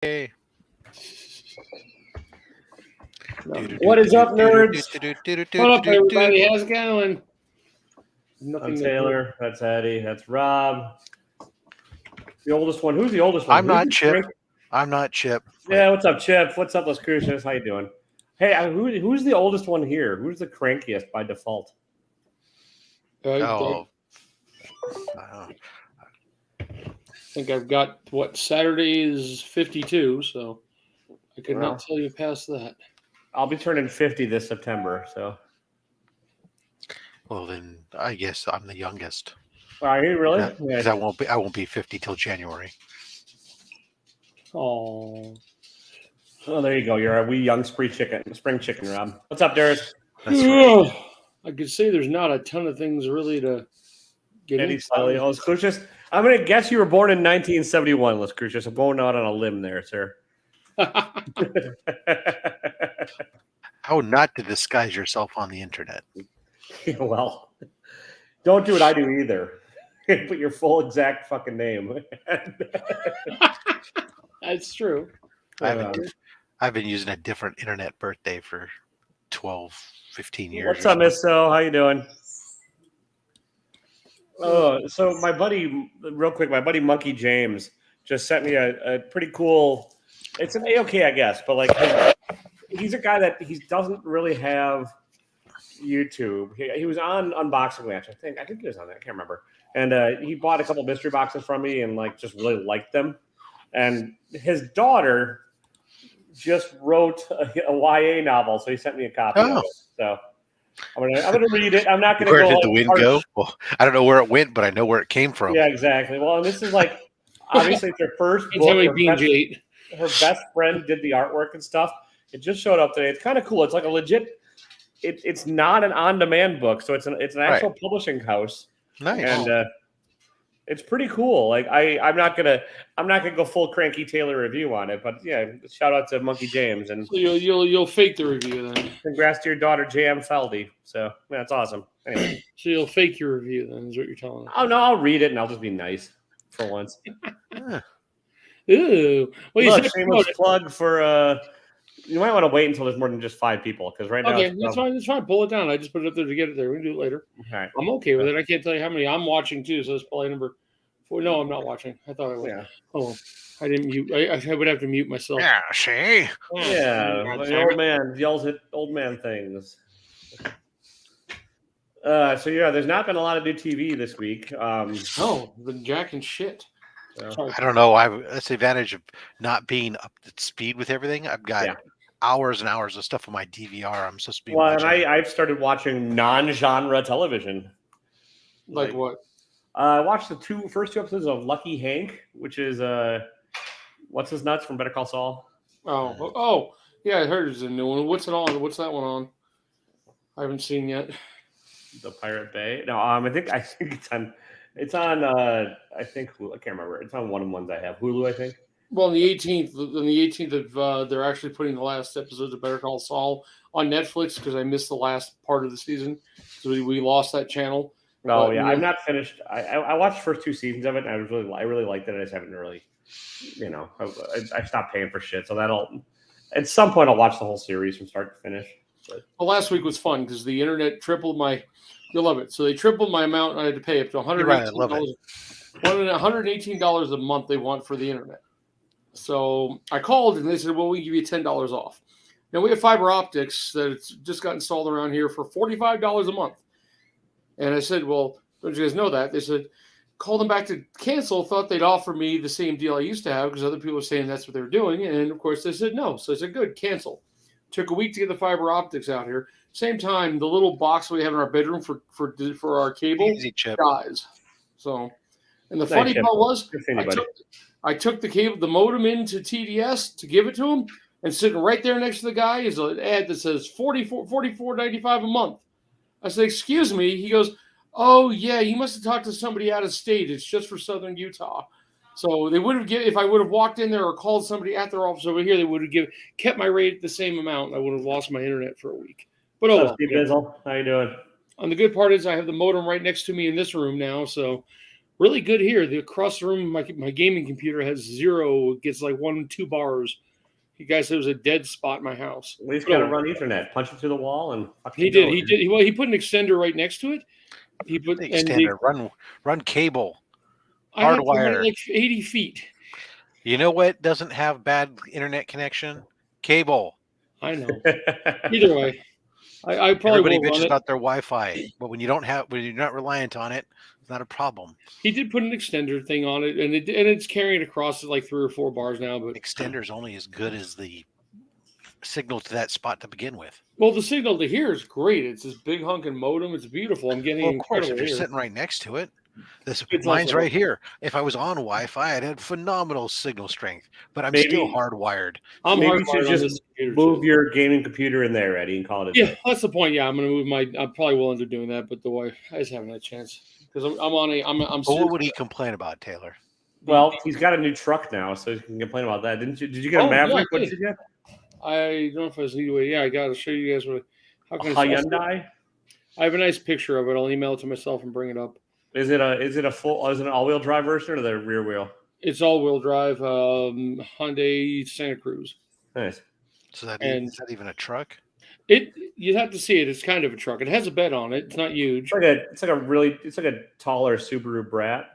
Hey. What is up, nerds? What up, everybody? How's it going? I'm Taylor. That's Eddie. That's Rob. The oldest one. Who's the oldest one? I'm not Chip. I'm not Chip. Yeah, what's up, Chip? What's up, Los Crucians? How you doing? Hey, who's the oldest one here? Who's the crankiest by default? I think I've got, Saturday is 52, so I could not tell you past that. I'll be turning 50 this September, so. Well, then I guess I'm the youngest. Are you really? Because I won't be 50 till January. Oh, there you go. You're a wee young spring chicken, Rob. What's up, Darius? That's right. I could say there's not a ton of things really to get into. Los Crucians. I'm going to guess you were born in 1971, Los Crucians. I'm going out on a limb there, sir. How not to disguise yourself on the internet? Well, don't do what I do either. Put your full exact fucking name. That's true. I've been using a different internet birthday for 12, 15 years. What's up, Miss So? How you doing? Oh, so my buddy, real quick, my buddy Monkey James just sent me a pretty cool. It's an A-OK, I guess, but like he's a guy that he doesn't really have YouTube. He was on Unboxing Ranch, I think he was on that. I can't remember. And he bought a couple mystery boxes from me and like just really liked them. And his daughter just wrote a YA novel, so he sent me a copy of it. So I'm gonna read it. I'm not gonna Where go. Where did the wind go? Well, I don't know where it went, but I know where it came from. Yeah, exactly. Well, and this is like obviously it's her first book. Her best friend did the artwork and stuff. It just showed up today. It's kind of cool. It's like a legit. It's not an on-demand book, so it's an actual publishing house. Nice. And it's pretty cool. Like I'm not gonna go full Cranky Taylor review on it, but yeah, shout out to Monkey James and so you'll fake the review then. Congrats to your daughter J.M. Feldy. So yeah, that's awesome. Anyway. So you'll fake your review then, is what you're telling us. Oh no, I'll read it and I'll just be nice for once. Ooh. Well, look, shameless plug for you might want to wait until there's more than just 5 people because right now. Okay, that's fine. That's fine. Pull it down. I just put it up there to get it there. We can do it later. Okay. I'm okay with it. I can't tell you how many I'm watching too. So it's probably number 4. No, I'm not watching. I thought I was. Yeah. Oh, I didn't mute. I would have to mute myself. Yeah, see. Yeah, the old man yells at old man things. So yeah, there's not been a lot of new TV this week. No, been jacking shit. I don't know. That's the advantage of not being up to speed with everything. I've got hours and hours of stuff on my DVR. I'm supposed to be watching. And I've started watching non-genre television. Like what? I watched the first 2 episodes of Lucky Hank, which is what's his nuts from Better Call Saul. Oh, yeah, I heard there's a new one. What's it on? What's that one on? I haven't seen yet. The Pirate Bay. No, I think it's on. It's on. I think Hulu. I can't remember. It's on one of the ones I have. Hulu, I think. Well, on the 18th of they're actually putting the last episodes of Better Call Saul on Netflix because I missed the last part of the season, so we lost that channel. Oh but, yeah, I've not finished. I watched the first 2 seasons of it, and I really liked it. I just haven't really, I stopped paying for shit. So that'll at some point I'll watch the whole series from start to finish. But. Well, last week was fun because the internet tripled my. You'll love it. So they tripled my amount, and I had to pay up to $118. $118 a month they want for the internet. So I called and they said, "Well, we give you $10 off." Now we have fiber optics that it's just got installed around here for $45 a month. And I said, "Well, don't you guys know that?" They said, "Call them back to cancel." Thought they'd offer me the same deal I used to have because other people were saying that's what they were doing, and of course they said no. So I said, "Good, cancel." Took a week to get the fiber optics out here. Same time, the little box we have in our bedroom for our cable dies. So, and the funny part was, I took the modem into TDS to give it to him, and sitting right there next to the guy is an ad that says $44.95 a month. I said, "Excuse me." He goes, "Oh yeah, you must have talked to somebody out of state. It's just for Southern Utah." So they would have given, if I would have walked in there or called somebody at their office over here, they would have kept my rate the same amount. I would have lost my internet for a week. But oh, Steve Bizzle, how you doing? And the good part is I have the modem right next to me in this room now, so really good here. The across the room, my gaming computer has 0. It gets like 1-2 bars. You guys said it was a dead spot in my house. We just got to run Ethernet, punch it through the wall, and he did. He did. Well, he put an extender right next to it. He put the extender. Run cable. I had to run it like 80 feet. You know what doesn't have bad internet connection? Cable. I know. Either way, I probably everybody will bitches run it. about their Wi-Fi, but when you're not reliant on it, it's not a problem. He did put an extender thing on it, and it's carrying across like 3 or 4 bars now. But extender's only as good as the signal to that spot to begin with. Well, the signal to here is great. It's this big hunking modem. It's beautiful. I'm getting. Well, of course, if you're sitting right next to it. Mine's right here. If I was on Wi-Fi, I'd have phenomenal signal strength, but I'm still hardwired. Maybe you should just move your gaming computer in there, Eddie, and call it a day. That's the point. Yeah, I'm going to move my. I probably will end up doing that, but I just haven't had a chance because I'm on a. I'm. What would he complain about, Taylor? Well, he's got a new truck now, so he can complain about that. Did you get a Maverick? Yeah, what did you get? I don't know if I was anyway. Yeah, I got to show you guys what. How can Hyundai? I have a nice picture of it. I'll email it to myself and bring it up. Is it an all-wheel drive version or the rear wheel? It's all-wheel drive. Hyundai Santa Cruz. Nice. So is that even a truck? You'd have to see it. It's kind of a truck. It has a bed on it. It's not huge. It's like a taller Subaru Brat.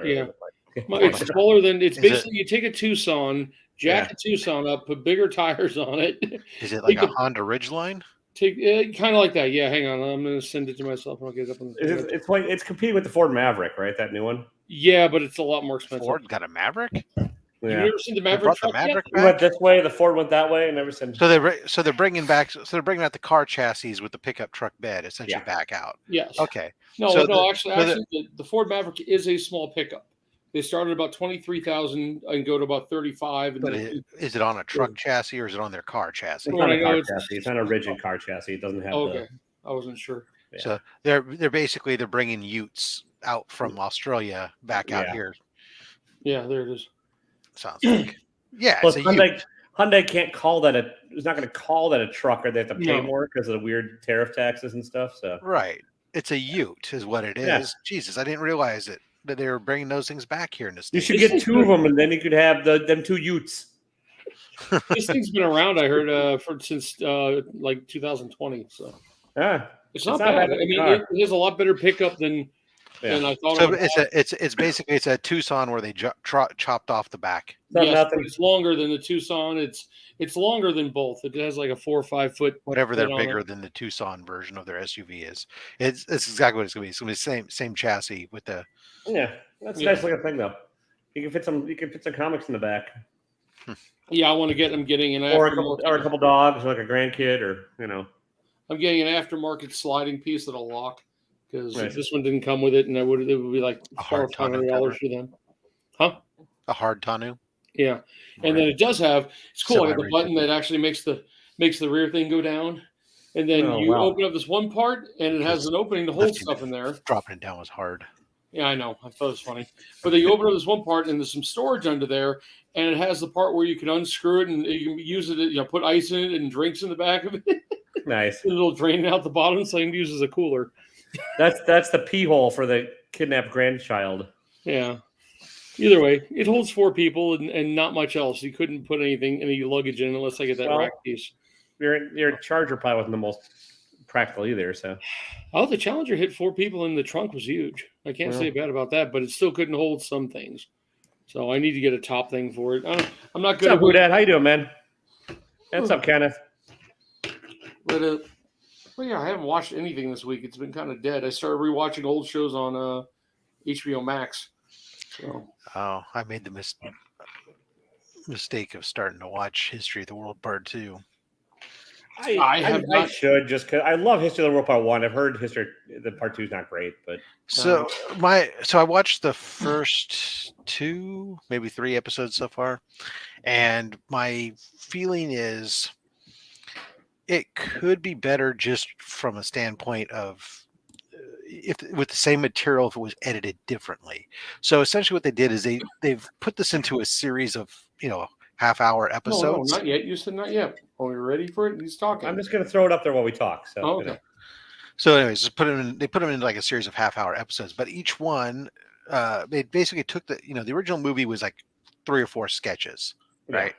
Yeah. It's taller than basically you take a Tucson, jack the Tucson up, put bigger tires on it. Is it like a Honda Ridgeline? Kind of like that. Yeah, hang on. I'm going to send it to myself and I'll get it up on the it's competing with the Ford Maverick, right? That new one? Yeah, but it's a lot more expensive. Ford got a Maverick? Yeah. You've never seen the Maverick truck yet? We went this way, the Ford went that way, and never seen. So they're bringing out the car chassis with the pickup truck bed essentially back out. Yes. Okay. Actually, the Ford Maverick is a small pickup. They started about 23,000 and go to about 35. But is it on a truck chassis or is it on their car chassis? It's not a car chassis. It's not a rigid car chassis. It doesn't have. Okay, I wasn't sure. Yeah. So they're bringing Utes out from Australia back out here. Yeah, there it is. Sounds like Plus, Hyundai can't call that it's not going to call that a truck, or they have to pay more because of the weird tariff taxes and stuff. So it's a Ute, is what it is. Yeah. Jesus, I didn't realize it. That they were bringing those things back here in the States. You should get 2 of them, and then you could have them 2 Utes. This thing's been around, I heard, since like 2020. So it's not bad. I mean, it has a lot better pickup than I thought. So it's basically a Tucson where they chopped off the back. It's longer than the Tucson. It's longer than both. It has like a 4 or 5 foot. Whatever they're bigger than the Tucson version of their SUV is. It's exactly what it's going to be. It's going to be the same chassis with the. Yeah, that's a nice looking thing though. You can fit some comics in the back. Yeah, I want to get them getting an or a couple dogs, like a grandkid, or I'm getting an aftermarket sliding piece that'll lock because this one didn't come with it, and it would be like $400 for them. Huh? A hard tonneau. Yeah, and then it does have. It's cool. I got the button that actually makes the rear thing go down, and then open up this one part, and it has an opening to hold stuff in there. Dropping it down was hard. Yeah, I know. I thought it was funny. But then you open up this one part, and there's some storage under there, and it has the part where you can unscrew it, and you can use it. Put ice in it and drinks in the back of it. Nice. And it'll drain out the bottom, so you can use it as a cooler. That's the pee hole for the kidnapped grandchild. Yeah. Either way, it holds 4 people and not much else. You couldn't put any luggage in unless I get that rack piece. Your Charger probably wasn't the most practical either. So, the Challenger hit 4 people and the trunk was huge. I can't say bad about that, but it still couldn't hold some things. So I need to get a top thing for it. I'm not good. What's up, Boudette? How you doing, man? What's up, Kenneth? But I haven't watched anything this week. It's been kind of dead. I started rewatching old shows on HBO Max. So. I made the mistake of starting to watch History of the World Part 2. I should, just because I love History of the World Part 1. I've heard the Part 2 is not great, but so I watched the first 2, maybe 3 episodes so far, and my feeling is it could be better just from a standpoint of if with the same material if it was edited differently. So essentially what they did is they've put this into a series of half-hour episodes. No, not yet. You said not yet. Are we ready for it? He's talking. I'm just going to throw it up there while we talk. So, okay. So anyways, they put them in like a series of half-hour episodes, but each one they basically took the original movie was like 3 or 4 sketches, Yeah. right?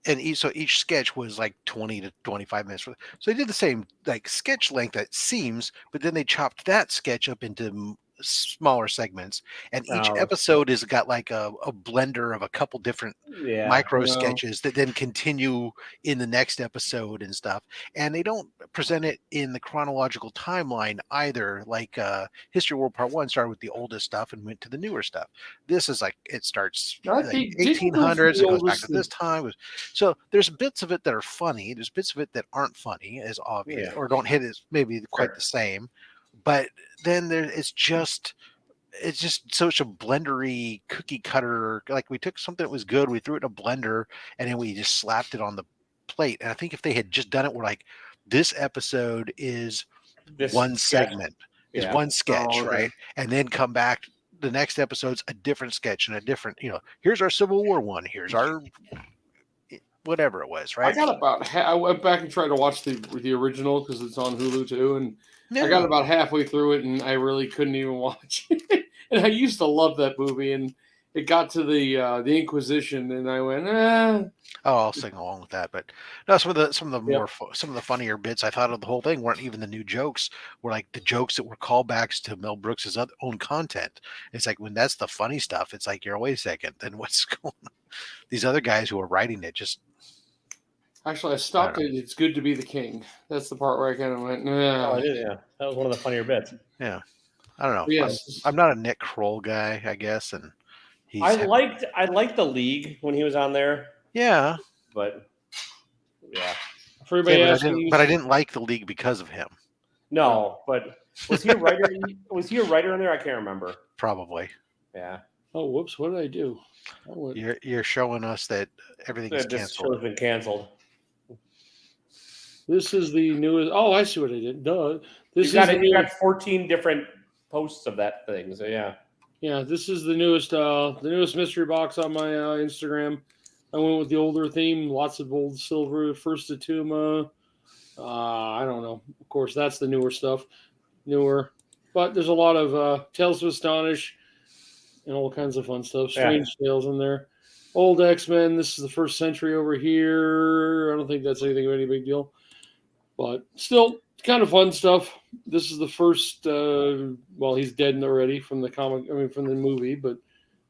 And each sketch was like 20 to 25 minutes. So they did the same like sketch length, it seems, but then they chopped that sketch up into smaller segments, and each Oh. episode has got like a blender of a couple different Yeah. micro sketches that then continue in the next episode and stuff. And they don't present it in the chronological timeline either. Like History World Part 1 started with the oldest stuff and went to the newer stuff. This is like it starts like They didn't go through 1800s, the it goes back oldest to this time. So there's bits of it that are funny. There's bits of it that aren't funny, as obvious, Yeah. or don't hit as maybe quite Sure. the same. But then it's just such a blendery cookie cutter. Like we took something that was good, we threw it in a blender, and then we just slapped it on the plate. And I think if they had just done it, we're like, this episode is This one sketch. segment, is Yeah. one sketch, Oh, okay. right? And then come back. The next episode's a different sketch and a different, here's our Civil War one. Here's our whatever it was, right? I went back and tried to watch the original because it's on Hulu too, and Yeah. I got about halfway through it, and I really couldn't even watch it. And I used to love that movie, and it got to the Inquisition, and I went, Oh, I'll sing along with that. But no, some of the funnier bits I thought of the whole thing weren't even the new jokes. Were like the jokes that were callbacks to Mel Brooks's own content. It's like when that's the funny stuff, it's like, wait a second, then what's going on? These other guys who are writing it just. Actually, I stopped it. It's good to be the king. That's the part where I kind of went, Oh, yeah. That was one of the funnier bits. Yeah. I don't know. Yes. I'm not a Nick Kroll guy, I guess, and I liked the League when he was on there. Yeah, but yeah. For everybody but I didn't like the League because of him. No, but was he a writer? Was he a writer in there? I can't remember. Probably. Yeah. Oh, whoops! What did I do? You're showing us that everything is This canceled. show's been canceled. This is the newest. Oh, I see what I did. Duh. You got 14 different posts of that thing. So yeah. Yeah, this is the newest mystery box on my Instagram. I went with the older theme, lots of old silver, first Atuma. I don't know. Of course, that's the newer stuff. But there's a lot of Tales to Astonish and all kinds of fun stuff. Strange Tales in there. Old X-Men. This is the first century over here. I don't think that's anything of any big deal. But still, kind of fun stuff. This is the first, he's dead already from the comic, from the movie,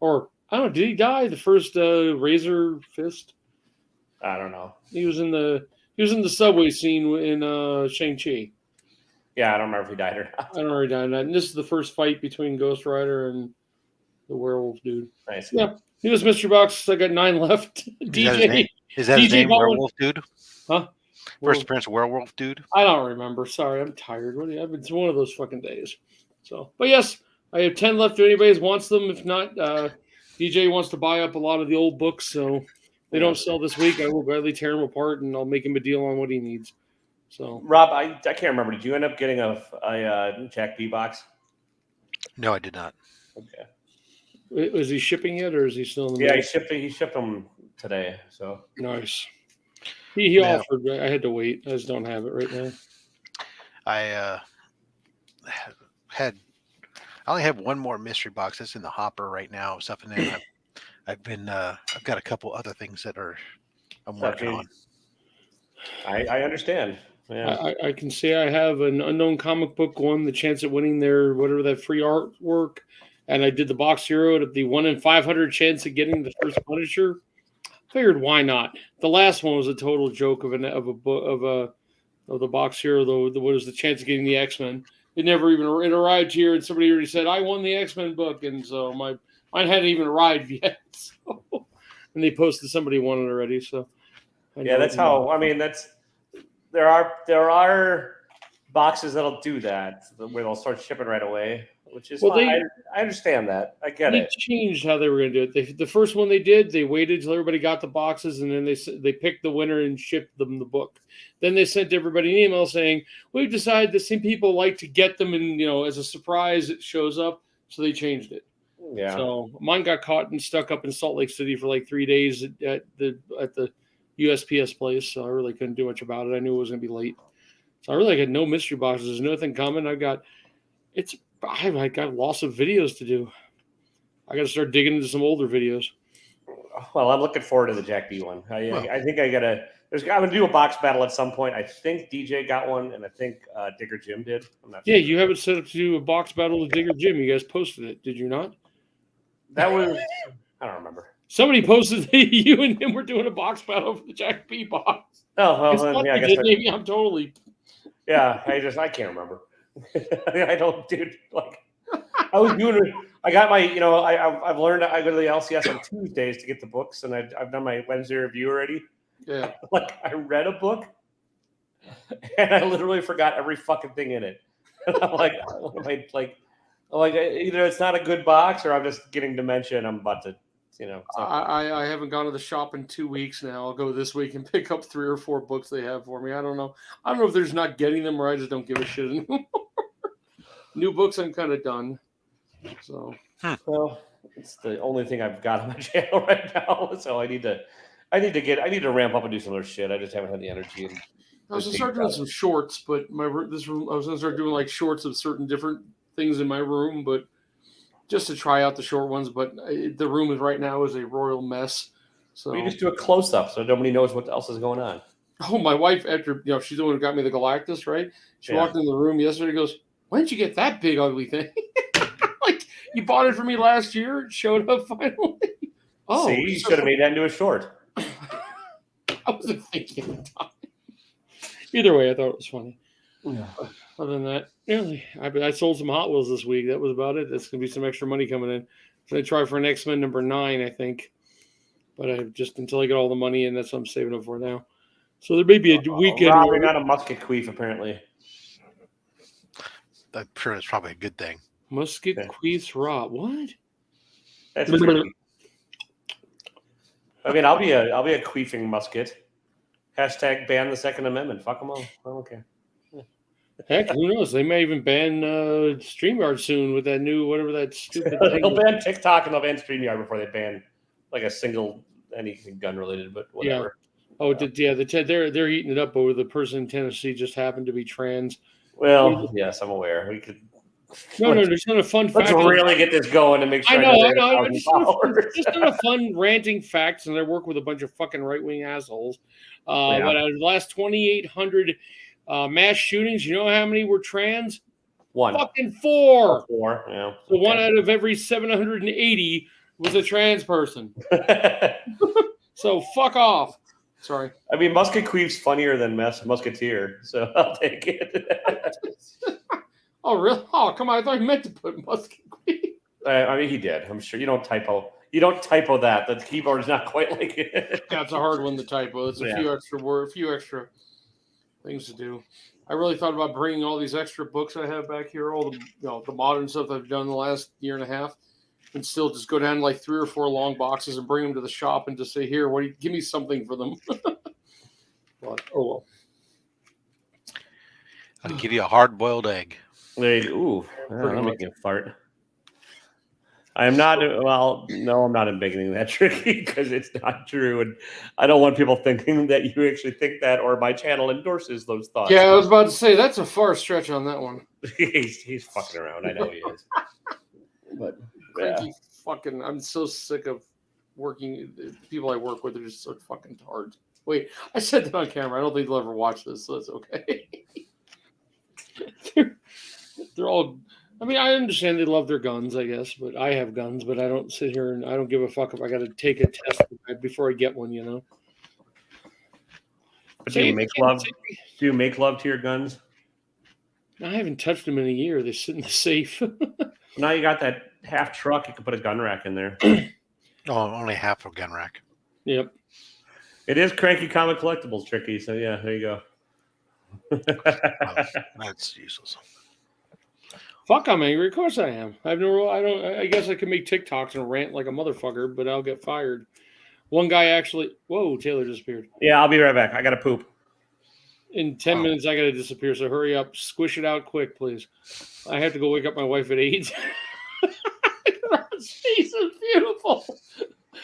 or I don't know, did he die? The first Razor Fist? I don't know. He was in the subway scene in Shang-Chi. Yeah, I don't remember if he died or not. I don't know if he died or not. And this is the first fight between Ghost Rider and the werewolf dude. Nice. Yeah. He was Mystery Box. I got 9 left. DJ. Is that his name? Werewolf Dude? Huh? First appearance, Werewolf Dude? I don't remember. Sorry, I'm tired. It's one of those fucking days. So, but yes, I have 10 left if anybody wants them. If not, DJ wants to buy up a lot of the old books, so if they don't sell this week, I will gladly tear them apart and I'll make him a deal on what he needs. So, Rob, I can't remember. Did you end up getting a Jack B box? No, I did not. Okay. Is he shipping yet, or is he still in the Yeah, mail? he shipped them today. So nice. He offered. I had to wait. I just don't have it right now. I only have one more mystery box that's in the hopper right now. Stuff in there. I've got a couple other things that I'm working on. I understand. Yeah. I can say I have an Unknown Comic Book one, the chance at winning their whatever that free artwork, and I did the Box Hero at the 1 in 500 chance of getting the first Punisher. Figured why not? The last one was a total joke of the Box Hero. Though, what was the chance of getting the X-Men? It never even arrived here, and somebody already said I won the X-Men book, and so mine hadn't even arrived yet. So, and they posted somebody won it already. So that's how. I mean, there are boxes that'll do that where they'll start shipping right away, which is fine. I understand that. I get it. They changed how they were going to do it. The first one they did, they waited till everybody got the boxes, and then they picked the winner and shipped them the book. Then they sent everybody an email saying, "We've decided that some people like to get them, and as a surprise, it shows up." So they changed it. Yeah. So mine got caught and stuck up in Salt Lake City for like 3 days at the USPS place. So I really couldn't do much about it. I knew it was going to be late. So I really had no mystery boxes. There's nothing coming. I got lots of videos to do. I got to start digging into some older videos. Well, I'm looking forward to the Jack B one. I think I gotta. I'm gonna do a box battle at some point. I think DJ got one, and I think Digger Jim did. I'm not sure. Yeah, you have it set up to do a box battle with Digger Jim. You guys posted it, did you not? That was I don't remember. Somebody posted that you and him were doing a box battle for the Jack B box. Oh well, yeah, I guess maybe I'm totally. Yeah, I can't remember. I don't, dude. Like, I was doing. I got my, I've learned I go to the LCS on Tuesdays to get the books, and I've done my Wednesday review already. Yeah. Like, I read a book, and I literally forgot every fucking thing in it. And I'm like, what am I like? I'm like, either it's not a good box, or I'm just getting dementia, and I'm about to, So. I haven't gone to the shop in 2 weeks now. I'll go this week and pick up 3 or 4 books they have for me. I don't know. I don't know if there's not getting them, or I just don't give a shit anymore. New books, I'm kind of done. So, well, it's the only thing I've got on my channel right now. So I need to ramp up and do some other shit. I just haven't had the energy. I was gonna start doing some shorts, but I was gonna start doing like shorts of certain different things in my room, but just to try out the short ones. But the room right now is a royal mess. So you just do a close up, so nobody knows what else is going on. Oh, my wife, after she's the one who got me the Galactus, right? She walked in the room yesterday. And goes, "Why didn't you get that big ugly thing? Like, you bought it for me last year. It showed up finally." Oh, see, you should have made that into a short. I wasn't thinking at the time. Either way, I thought it was funny. Yeah. Other than that, I sold some Hot Wheels this week. That was about it. That's gonna be some extra money coming in. I'm gonna try for an X-Men number 9, I think. But I just until I get all the money in, that's what I'm saving up for now. So there may be a weekend. Robbie got a musket queef, apparently. I'm sure it's probably a good thing. Musket queefs Rob. What? That's I mean, I'll be a queefing musket. Hashtag ban the Second Amendment. Fuck them all. I don't care. Heck, who knows? They may even ban StreamYard soon with that new whatever that stupid thing. They'll ban TikTok and they'll ban StreamYard before they ban like a single anything gun related, but whatever. Yeah. Oh, they're eating it up over the person in Tennessee just happened to be trans. Well, yes, I'm aware. We could. No, there's not a fun fact. Let's really get this going and make sure. I know. Just not a fun ranting facts, and I work with a bunch of fucking right wing assholes. But out of the last 2,800 mass shootings, you know how many were trans? 1. Fucking 4. 4. Yeah. So 1 out of every 780 was a trans person. So fuck off. Sorry. I mean, musket queef's funnier than musketeer, so I'll take it. Oh, really? Oh, come on. I thought you meant to put musket queef. I mean, he did. I'm sure. You don't typo that. The keyboard is not quite like it. Yeah, it's a hard one to typo. It's a few extra things to do. I really thought about bringing all these extra books I have back here, all the the modern stuff I've done the last year and a half, and still just go down like 3 or 4 long boxes and bring them to the shop and just say, "Here, give me something for them." But, oh well. I'll give you a hard-boiled egg. Ooh, I'm making a fart. I am not. Well, no, I'm not embiggening that tricky because it's not true, and I don't want people thinking that you actually think that, or my channel endorses those thoughts. Yeah, I was about to say that's a far stretch on that one. he's fucking around. I know he is. But Cranky fucking, I'm so sick of working. The people I work with are just so fucking tards. Wait, I said that on camera. I don't think they'll ever watch this, so it's okay. They're all. I mean, I understand they love their guns, I guess, but I have guns, but I don't sit here and I don't give a fuck if I got to take a test before I get one, But do you make love? Do you make love to your guns? I haven't touched them in a year. They sit in the safe. Now you got that half truck. You can put a gun rack in there. Only half a gun rack. Yep. It is Cranky Comic Collectibles tricky. So yeah, there you go. That's useless. Fuck, I'm angry. Of course I am. I guess I can make TikToks and rant like a motherfucker, but I'll get fired. One guy actually. Whoa, Taylor disappeared. Yeah, I'll be right back. I gotta poop. In 10 minutes, I gotta disappear. So hurry up, squish it out quick, please. I have to go wake up my wife at 8. She's beautiful.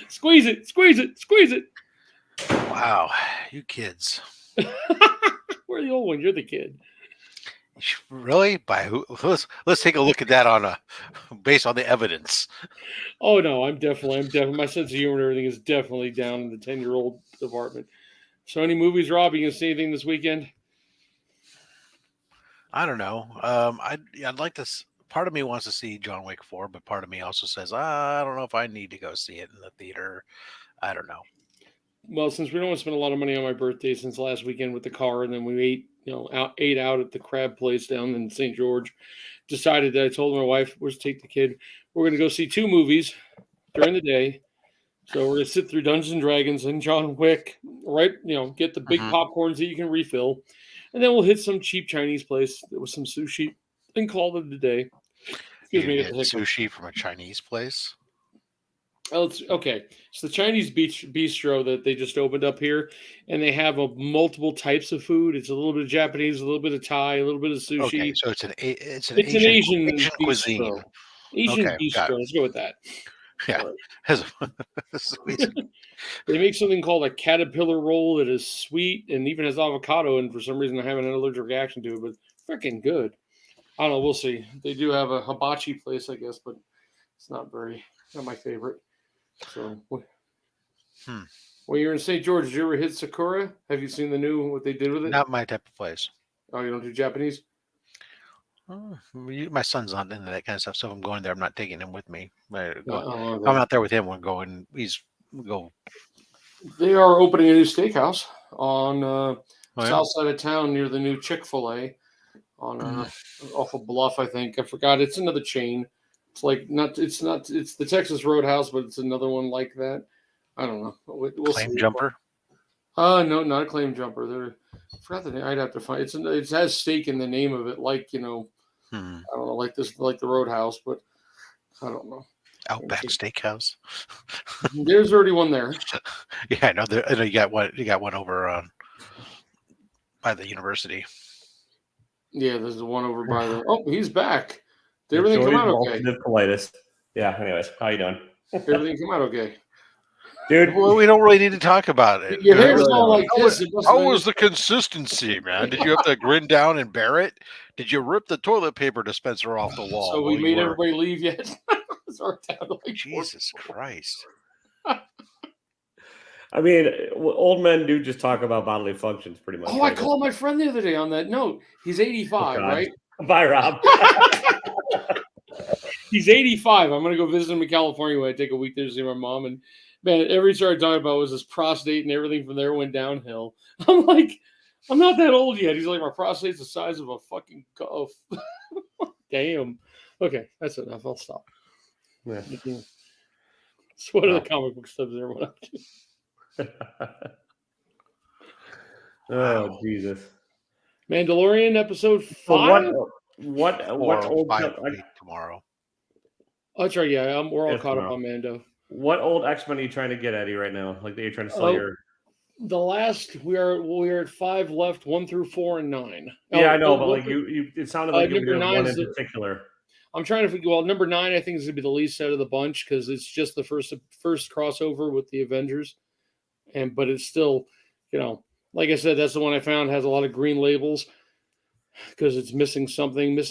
Squeeze it, squeeze it, squeeze it. Wow, you kids. We're the old one. You're the kid. Really? By who? Let's take a look at that based on the evidence. Oh no, I'm definitely. My sense of humor and everything is definitely down in the 10-year-old department. So, any movies, Rob? You gonna see anything this weekend? I don't know. I'd like to. Part of me wants to see John Wick 4, but part of me also says, I don't know if I need to go see it in the theater. I don't know. Well, since we don't want to spend a lot of money on my birthday since last weekend with the car, and then we ate out at the crab place down in St. George, decided that I told my wife, let's take the kid. We're going to go see 2 movies during the day. So we're going to sit through Dungeons and Dragons and John Wick, right? Get the big popcorns that you can refill. And then we'll hit some cheap Chinese place with some sushi and call it a day. Excuse me. Get sushi from a Chinese place? Oh, it's okay. It's the Chinese bistro that they just opened up here, and they have multiple types of food. It's a little bit of Japanese, a little bit of Thai, a little bit of sushi. Okay, so it's an Asian cuisine. Asian bistro. Let's go with that. Yeah. Right. They make something called a caterpillar roll that is sweet and even has avocado, and for some reason I haven't had an allergic reaction to it, but freaking good. I don't know. We'll see. They do have a hibachi place, I guess, but it's not my favorite. So, well, you're in St. George. Did you ever hit Sakura? Have you seen what they did with it? Not my type of place. Oh, you don't do Japanese? My son's not into that kind of stuff, so if I'm going there, I'm not taking him with me. I'm out there with him. We're going. We go. They are opening a new steakhouse on south side of town near the new Chick-fil-A on off of Bluff, I think. I forgot. It's another chain. It's it's the Texas Roadhouse, but it's another one like that. I don't know. We'll Claim see. Jumper? No, not a Claim Jumper. I forgot the name. I'd have to find it has steak in the name of it, like I don't know, like the Roadhouse, but I don't know. Outback Steakhouse. There's already one there. Yeah, I know. I know you got one. You got one over by the university. Yeah, there's the one over by the. Oh, he's back. Did everything come out okay? Colitis. Yeah. Anyways, how you doing? Everything come out okay, dude? Well, we don't really need to talk about it. Your hair's all like this. How was the consistency, man? Did you have to grin down and bear it? Did you rip the toilet paper dispenser off the wall? So we made everybody leave yet? Jesus Christ. I mean, old men do just talk about bodily functions pretty much. Oh, I called my friend the other day on that note. He's 85, right? Bye, Rob. He's 85. I'm going to go visit him in California when I take a week there to see my mom. And, man, everything he started talking about was his prostate, and everything from there went downhill. I'm like, I'm not that old yet. He's like, my prostate's the size of a fucking golf. Damn. Okay, that's enough. I'll stop. Yeah. So what are the comic book stubs everyone up to? Oh, Jesus. Mandalorian episode 5? What old tomorrow? Oh, that's right. Yeah, we're all caught up on Mando. What old X-Men are you trying to get, Eddie, right now? Like that you're trying to sell your. The last we are at 5 left, 1 through 4 and 9. Yeah, I know, but like you, it sounded like you were doing one in particular. I'm trying to figure. Well, number 9, I think is gonna be the least out of the bunch because it's just the first crossover with the Avengers, but it's still, like I said, that's the one I found has a lot of green labels because it's missing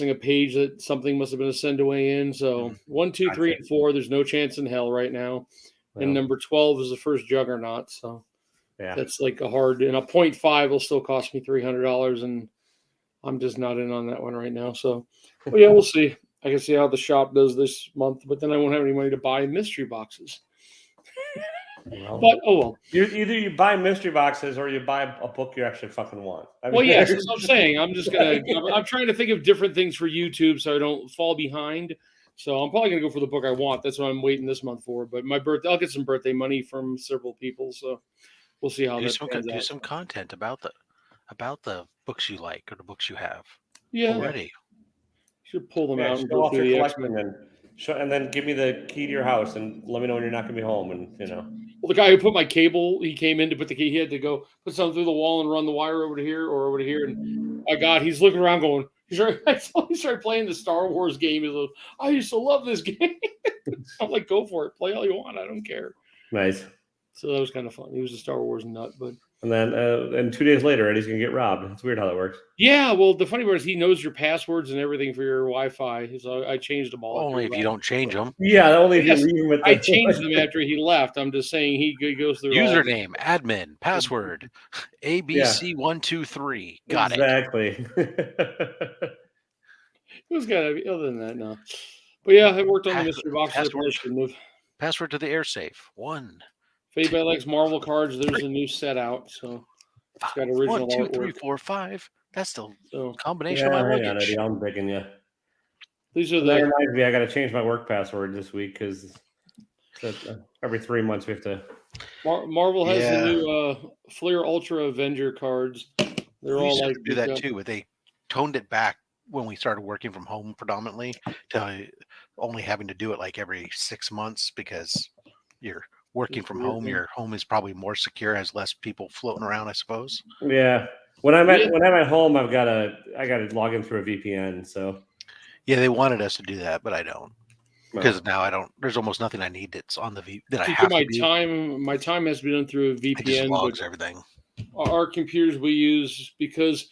a page that something must have been a send away in. So 1, 2, 3, and 4, there's no chance in hell right now, and number 12 is the first Juggernaut. So that's like a hard, and a 0.5 will still cost me $300, and I'm just not in on that one right now. So, well, yeah, we'll see. I can see how the shop does this month, but then I won't have any money to buy mystery boxes. But oh well. Either you buy mystery boxes or you buy a book you actually fucking want. I mean, yes, that's what I'm saying. I'm trying to think of different things for YouTube so I don't fall behind. So I'm probably gonna go for the book I want. That's what I'm waiting this month for. But my birthday, I'll get some birthday money from several people. So we'll see how that pans out. Do some content about the books you like or the books you have. Yeah. Already. Should pull them out and go through the X-Men. And then give me the key to your house and let me know when you're not going to be home. And well, the guy who put my cable, he came in to put the key. He had to go put something through the wall and run the wire over to here or over to here. And my God, he's looking around going. He started playing the Star Wars game. He's like, I used to love this game. I'm like, go for it, play all you want. I don't care. Nice. So that was kind of fun. He was a Star Wars nut, but And then and 2 days later, Eddie's gonna get robbed. It's weird how that works. Yeah, well, the funny part is he knows your passwords and everything for your Wi-Fi. So I changed them all. Only if you don't change them. Yeah, only if Yes, you leave with I changed them after he left. I'm just saying he goes through username, admin, password, ABC123. Got it. Exactly. Who's got to other than that now? But yeah, I worked on the mystery box. Password to the air safe. 1. If anybody likes Marvel cards, there's a new set out. So it's got original 1, 2, artwork. 3, 4, 5. That's the So, combination of my luggage. Eddie, I'm begging you. These are That reminds me, I got to change my work password this week because every 3 months we have to. Marvel has the new Flair Ultra Avenger cards. They're all like do that too, but they toned it back when we started working from home predominantly to only having to do it like every 6 months because you're working from home. Your home is probably more secure, has less people floating around, I suppose. Yeah. When I'm at home, I got to log in through a VPN. So yeah, they wanted us to do that, but I don't. Because now I don't. There's almost nothing I need that's on the that I have to do. My time has to be done through a VPN. It just logs everything. Our computers we use because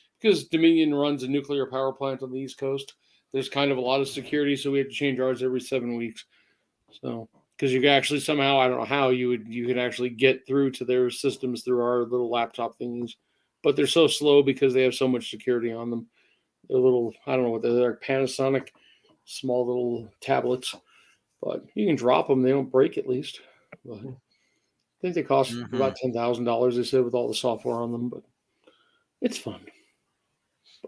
Dominion runs a nuclear power plant on the East Coast. There's kind of a lot of security, so we have to change ours every 7 weeks. So because you can actually somehow, I don't know how you could actually get through to their systems through our little laptop thingies, but they're so slow because they have so much security on them. They're little, I don't know what they're Panasonic, small little tablets. But you can drop them; they don't break at least. But I think they cost about $10,000. They said with all the software on them, but it's fun.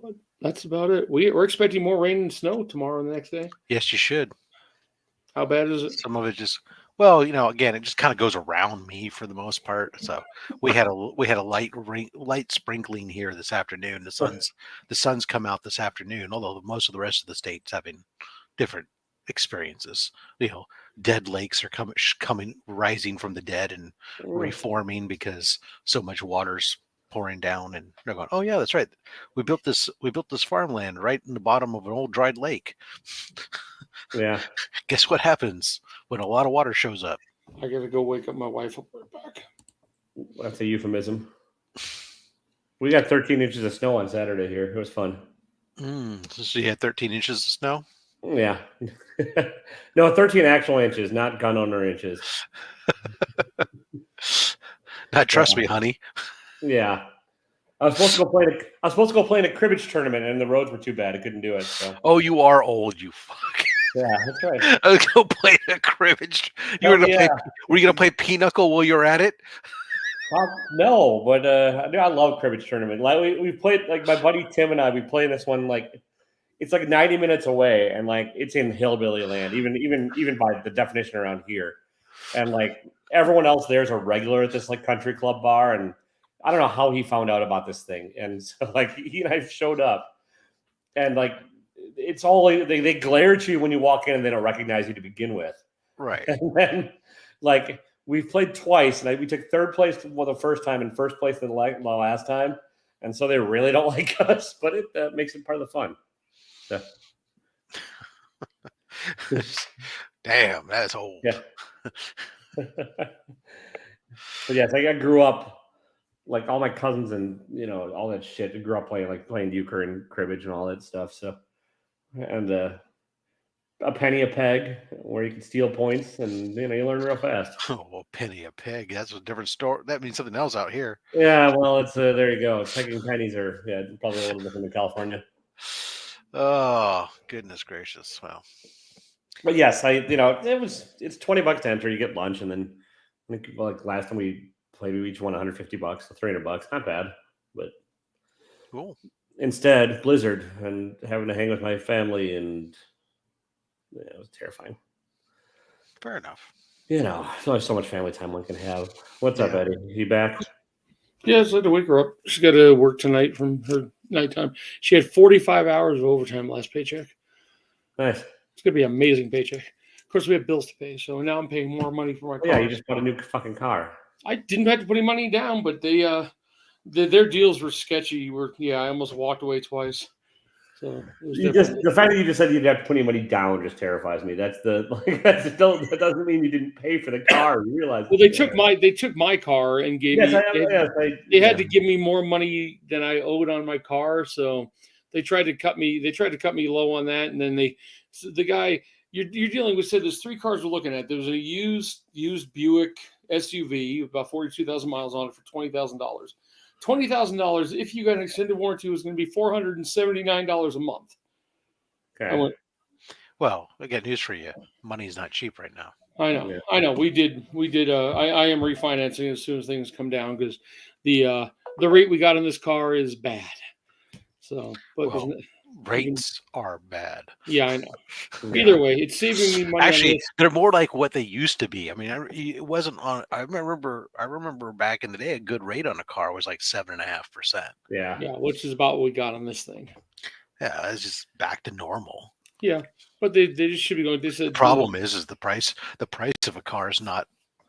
But that's about it. We're expecting more rain and snow tomorrow and the next day. Yes, you should. How bad is it? Some of it just again, it just kind of goes around me for the most part. So we had a light sprinkling here this afternoon. The sun's come out this afternoon, although most of the rest of the state's having different experiences. Dead lakes are rising from the dead and reforming because so much water's pouring down, and they're going, oh yeah, that's right, we built this farmland right in the bottom of an old dried lake. Yeah. Guess what happens when a lot of water shows up? I gotta go wake up my wife. I'll be right back. That's a euphemism. We got 13 inches of snow on Saturday here. It was fun. So you had 13 inches of snow? Yeah. No, 13 actual inches, not gun owner inches. Trust me, honey. Yeah. I was supposed to go play in a cribbage tournament, and the roads were too bad. I couldn't do it. So. Oh, you are old, you fuck. Yeah, that's right. I was going to play a cribbage. Were you going to play pinochle while you're at it? No, but I love cribbage tournament. Like we played, like my buddy Tim and I, we play this one like it's like 90 minutes away, and like it's in hillbilly land, even by the definition around here. And like everyone else there is a regular at this like country club bar, and I don't know how he found out about this thing. And so like he and I showed up, and like it's all they glare at you when you walk in, and they don't recognize you to begin with. Right. And then like we've played twice, and we took third place the first time and first place the last time, and so they really don't like us, but it makes it part of the fun. So. Damn, that's old. Yeah. But yes, I grew up like all my cousins and all that shit. I grew up playing euchre and cribbage and all that stuff. So, and a penny a peg where you can steal points and you learn real fast. Oh, well, penny a peg. That's a different story. That means something else out here. Yeah, well, it's there you go. Pegging pennies are probably a little different in California. Oh, goodness gracious! Well, but yes, it's $20 to enter. You get lunch, and then I think like last time we played, we each won $150, so $300. Not bad, but cool. Instead, blizzard and having to hang with my family, and it was terrifying. Fair enough. There's only so much family time one can have. What's up, Eddie? You back? Yeah, so I had to wake her up. She's got to work tonight from her nighttime. She had 45 hours of overtime last paycheck. Nice. It's going to be an amazing paycheck. Of course, we have bills to pay, so now I'm paying more money for my car. Yeah, you just bought a new fucking car. I didn't have to put any money down, but their deals were sketchy. I almost walked away twice. So it was the fact that you just said you'd have to put any money down just terrifies me. That's that doesn't mean you didn't pay for the car. You realize? Well, they took my car and gave me. They had to give me more money than I owed on my car, so they tried to cut me. They tried to cut me low on that, and then the guy you're dealing with said there's 3 cars we're looking at. There was a used Buick SUV, about 42,000 miles on it for $20,000. $20,000 if you got an extended warranty was going to be $479 a month. Okay. I went, well, I got news for you. Money's not cheap right now. I know. Yeah. I know. We did. I am refinancing as soon as things come down because the rate we got on this car is bad. So, but Well, rates are bad. Yeah, I know. Either way, it's saving me money. Actually, they're more like what they used to be. I mean, it wasn't on. I remember back in the day, a good rate on a car was like 7.5%. Yeah, which is about what we got on this thing. Yeah, it's just back to normal. Yeah, but they just should be going. They said the problem is the price of a car is not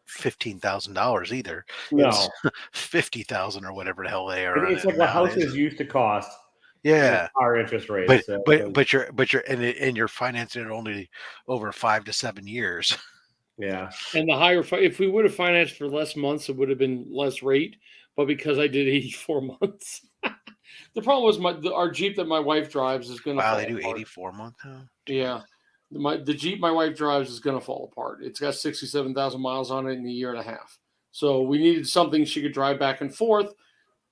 $15,000 either. No, it's 50,000 or whatever the hell they are. It's like what houses used to cost. Yeah, our interest rates. But you're and you're financing it only over 5 to 7 years. Yeah, and the higher if we would have financed for less months, it would have been less rate. But because I did 84 months, the problem was our Jeep that my wife drives is going to. Wow, they do 84 months. Huh? Yeah, the Jeep my wife drives is going to fall apart. It's got 67,000 miles on it in a year and a half. So we needed something she could drive back and forth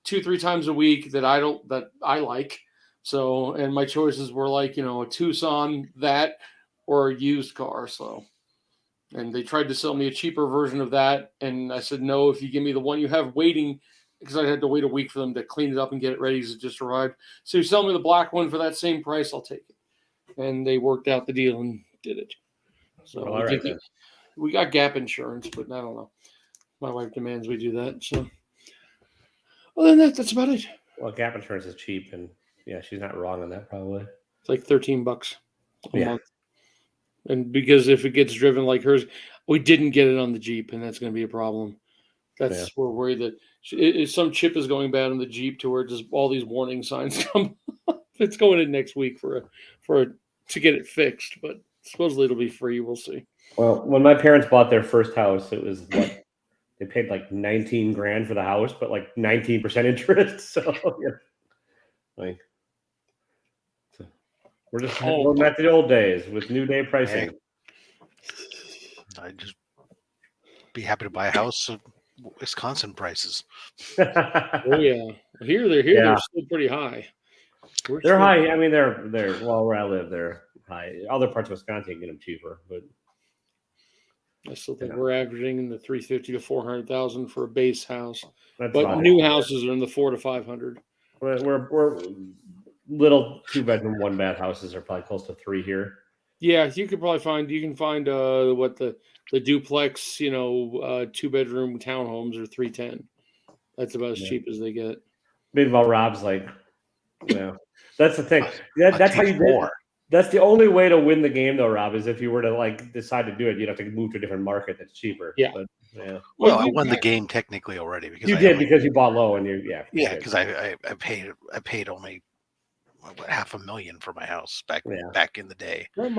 2-3 times a week that I like. So, and my choices were like, a Tucson, that, or a used car. So, and they tried to sell me a cheaper version of that. And I said, no, if you give me the one you have waiting, because I had to wait a week for them to clean it up and get it ready because it just arrived. So you sell me the black one for that same price, I'll take it. And they worked out the deal and did it. So we got gap insurance, but I don't know. My wife demands we do that. So, well, then that's about it. Well, gap insurance is cheap, and yeah, she's not wrong on that. Probably it's like $13 a month. And because if it gets driven like hers, we didn't get it on the Jeep, and that's going to be a problem. We're worried that some chip is going bad on the Jeep to where just all these warning signs come. It's going in next week to get it fixed, but supposedly it'll be free. We'll see. Well, when my parents bought their first house, it was what they paid like $19,000 for the house, but like 19% interest. So we're just going back to the old days with new day pricing. I'd just be happy to buy a house at Wisconsin prices. Oh yeah, they're still pretty high. They're high. I mean, they're where I live, they're high. Other parts of Wisconsin can get them cheaper, but I still think we're averaging in the 350 to 400,000 for a base house. That's but new houses are in the 400 to 500. We're little 2-bedroom, 1-bath houses are probably close to 3 here. Yeah, you can find what the duplex, 2-bedroom townhomes are 310. That's about as cheap as they get. Big about Rob's like, that's the thing. That's how you do it. That's the only way to win the game, though, Rob, is if you were to decide to do it, you'd have to move to a different market that's cheaper. Yeah. But, well, I won the game technically already because because you bought low and because I paid only $500,000 for my house back in the day, and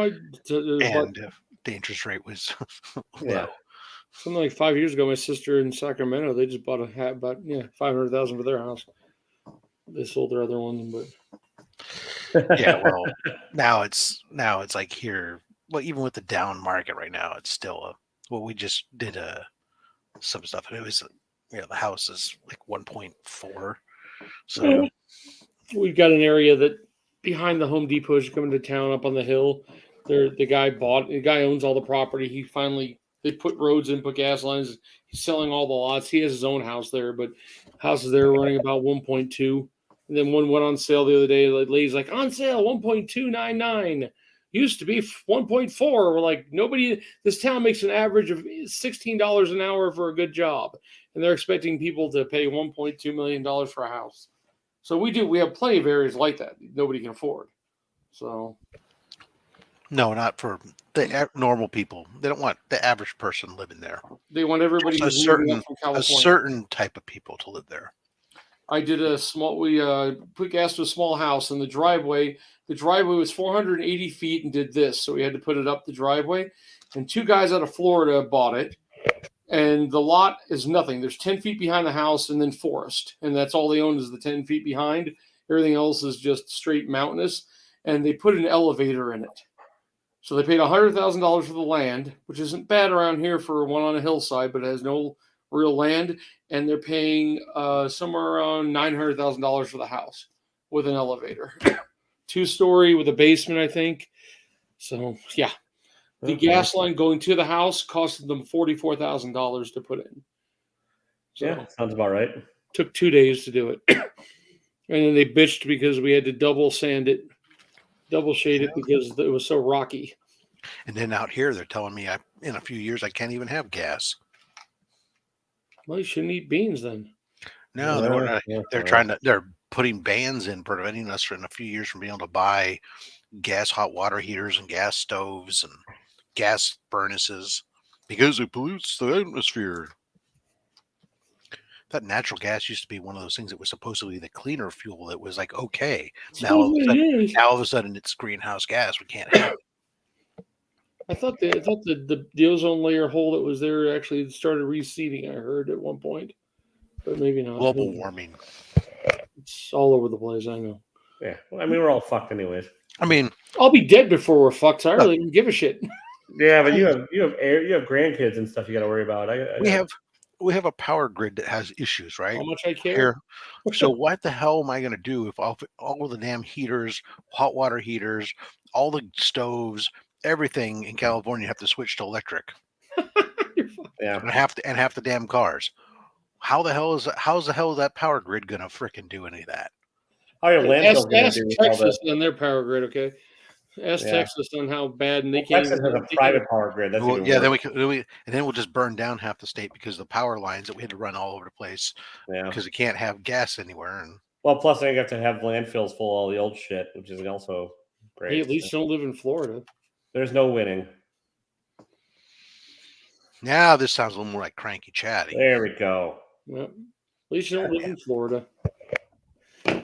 the interest rate was low. Something like 5 years ago, my sister in Sacramento, they just bought about $500,000 for their house. They sold their other one, but. Well, now it's like here. Well, even with the down market right now, it's still we just did some stuff, and it was the house is like 1.4. So we've got an area that behind the Home Depot as you come into town up on the hill. The guy owns all the property. They put roads in, put gas lines. He's selling all the lots. He has his own house there, but houses there are running about 1.2. And then one went on sale the other day. The lady's like, on sale, 1.299. Used to be 1.4. We're like, this town makes an average of $16 an hour for a good job. And they're expecting people to pay $1.2 million for a house. So we have plenty of areas like that nobody can afford. So. No, not for the normal people. They don't want the average person living there. They want everybody a certain type of people to live there. I did we put gas to a small house, and the driveway was 480 feet and did this. So we had to put it up the driveway. And 2 guys out of Florida bought it. And the lot is nothing. There's 10 feet behind the house and then forest. And that's all they own is the 10 feet behind. Everything else is just straight mountainous. And they put an elevator in it. So they paid $100,000 for the land, which isn't bad around here for one on a hillside, but it has no real land. And they're paying somewhere around $900,000 for the house with an elevator. 2-story with a basement, I think. So, yeah. The gas line going to the house costed them $44,000 to put in. So, yeah, sounds about right. Took 2 days to do it. And then they bitched because we had to double shade it because it was so rocky. And then out here, they're telling me in a few years I can't even have gas. Well, you shouldn't eat beans then. No, they're putting bans in preventing us in a few years from being able to buy gas hot water heaters and gas stoves and gas furnaces because it pollutes the atmosphere. That natural gas used to be one of those things that was supposedly the cleaner fuel that was like okay. Now all of a sudden it's greenhouse gas. We can't have it. I thought the ozone layer hole that was there actually started receding. I heard at one point, but maybe not. Global warming. It's all over the place. I know. Yeah, well, I mean we're all fucked anyways. I mean, I'll be dead before we're fucked. So I really don't give a shit. Yeah, but you have grandkids and stuff you got to worry about. We have a power grid that has issues, right? How much I care. Here. So what the hell am I going to do if all of the damn heaters, hot water heaters, all the stoves, everything in California have to switch to electric? Yeah, and half the damn cars. How's the hell is that power grid going to frickin' do any of that? How your landfill's going to do Texas on their power grid, okay? Ask Texas on how bad, and they can't. Texas has a private power grid. That's then we'll just burn down half the state because of the power lines that we had to run all over the place. Yeah, because we can't have gas anywhere. And plus then you have to have landfills full of all the old shit, which is also great. Hey, at least you don't live in Florida. There's no winning. Now this sounds a little more like Cranky Chatty. There we go. Yep. At least you don't live in Florida. No,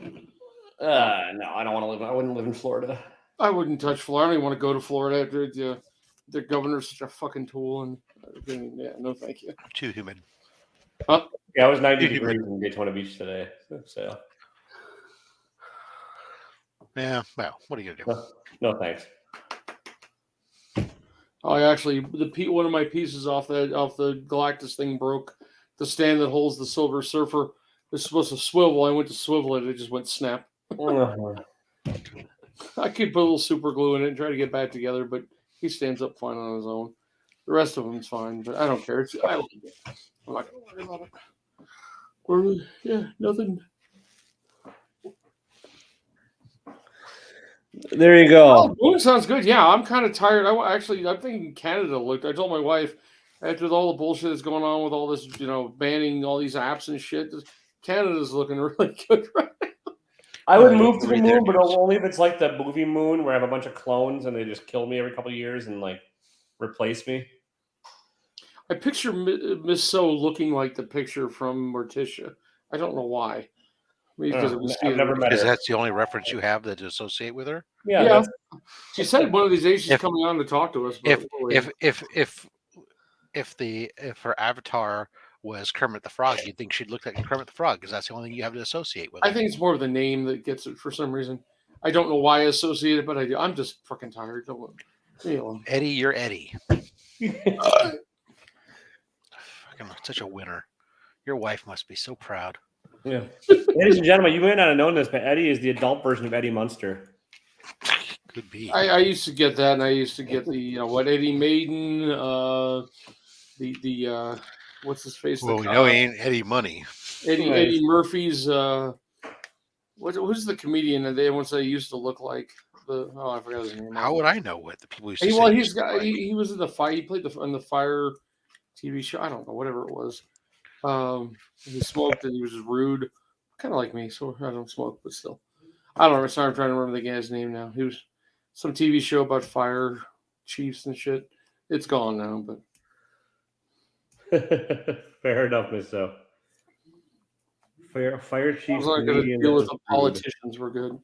I don't want to live. I wouldn't live in Florida. I wouldn't touch Florida. I don't want to go to Florida. The governor's such a fucking tool, and no, thank you. Too humid. Huh? Yeah, it was 90 degrees in Daytona Beach today. So. Yeah. Well, what are you gonna do? No thanks. I actually one of my pieces off the Galactus thing broke. The stand that holds the Silver Surfer is supposed to swivel. I went to swivel it. It just went snap. I could put a little super glue in it and try to get back together, but he stands up fine on his own. The rest of them's fine, but I don't care. I like it. I'm not going to worry about it. Nothing. There you go. Oh, sounds good. Yeah, I'm kind of tired. I'm thinking Canada looked. I told my wife, after all the bullshit that's going on with all this, banning all these apps and shit, Canada's looking really good right now. I would move to the moon, but only if it's like the movie Moon, where I have a bunch of clones and they just kill me every couple of years and replace me. I picture Miss So looking like the picture from Morticia. I don't know why. Because I've never met her. Because that's the only reference you have that associate with her. Yeah. She said one of these days she's coming on to talk to us. If her avatar was Kermit the Frog, you'd think she'd look like Kermit the Frog because that's the only thing you have to associate with her. I think it's more of the name that gets it for some reason. I don't know why I associate it, but I do. I'm just fucking tired. Eddie, you're Eddie. Such a winner. Your wife must be so proud. Yeah. Ladies and gentlemen, you may not have known this, but Eddie is the adult version of Eddie Munster. Could be. I used to get that, and I used to get the Eddie Maiden, the what's his face? Well, we know he ain't Eddie Money. Eddie Murphy's. Who's the comedian that they once used to look like? I forgot his name. How would I know what the people used to say? He was in the fight. He played on the Fire TV show. I don't know, whatever it was. He smoked and he was just rude, kind of like me. So I don't smoke, but still, I don't know. Sorry, I'm trying to remember the guy's name now. He was some TV show about fire chiefs and shit. It's gone now, but fair enough, Miss So. Fire I chief was not going to comedian deal that with was the rude. politicians. We're good.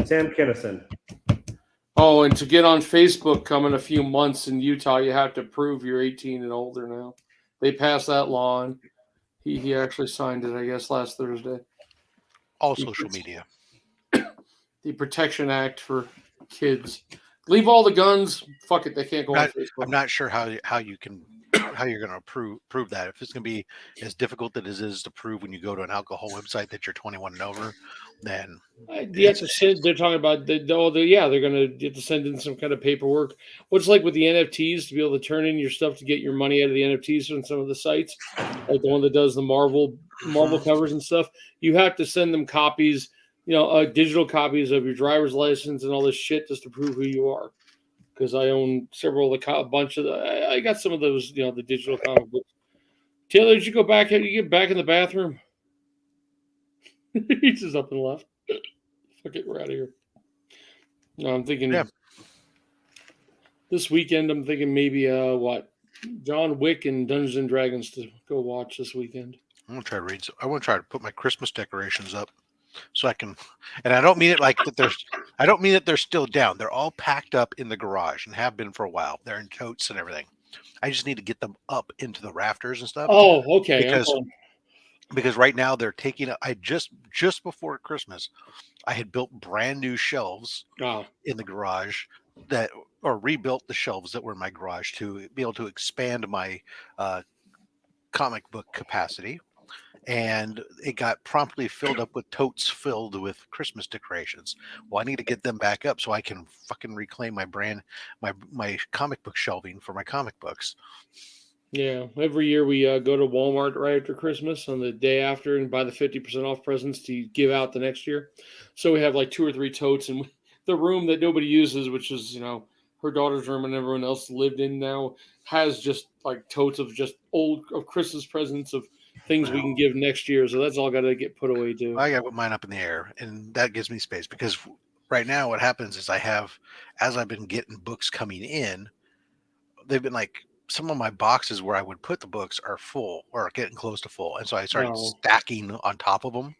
Sam Kinison. Oh, and to get on Facebook come in a few months in Utah, you have to prove you're 18 and older now. They passed that law, and he actually signed it, I guess, last Thursday. All social media. The Protection Act for kids. Leave all the guns. Fuck it, they can't go on Facebook. I'm not sure how you're going to prove that. If it's going to be as difficult as it is to prove when you go to an alcohol website that you're 21 and over, then you have to send. They're talking about they're going to have to send in some kind of paperwork. What's like with the NFTs to be able to turn in your stuff to get your money out of the NFTs from some of the sites, like the one that does the Marvel covers and stuff. You have to send them copies, digital copies of your driver's license and all this shit just to prove who you are. Because I own several of a bunch of I got some of those, the digital comic books. Taylor, did you go back? Did you get back in the bathroom? He's just up and left. Fuck it, we're out of here. No, I'm thinking this weekend. I'm thinking maybe John Wick and Dungeons and Dragons to go watch this weekend. I'm gonna try to read. I want to try to put my Christmas decorations up so I can. And I don't mean it like that. I don't mean that they're still down. They're all packed up in the garage and have been for a while. They're in totes and everything. I just need to get them up into the rafters and stuff. Oh, okay. Because right now they're taking. I just before Christmas, I had built brand new shelves in the garage or rebuilt the shelves that were in my garage to be able to expand my comic book capacity. And it got promptly filled up with totes filled with Christmas decorations. Well, I need to get them back up so I can fucking reclaim my my comic book shelving for my comic books. Yeah, every year we go to Walmart right after Christmas on the day after and buy the 50% off presents to give out the next year. So we have like 2 or 3 totes, and the room that nobody uses, which is her daughter's room and everyone else lived in now, has just like totes of just old Christmas presents of things we can give next year. So that's all got to get put away too. I got to put mine up in the air, and that gives me space because right now what happens is as I've been getting books coming in, they've been like some of my boxes where I would put the books are full or getting close to full. And so I started stacking on top of them.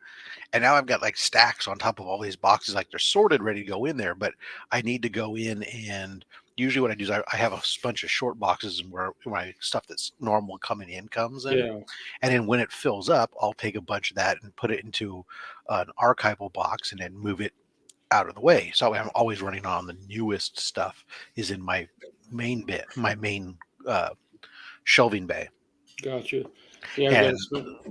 And now I've got like stacks on top of all these boxes, like they're sorted, ready to go in there. But I need to go in, and usually what I do is I have a bunch of short boxes where my stuff that's normal coming in comes in. Yeah. And then when it fills up, I'll take a bunch of that and put it into an archival box and then move it out of the way. So I'm always running on the newest stuff is in my main shelving bay. Gotcha. Yeah,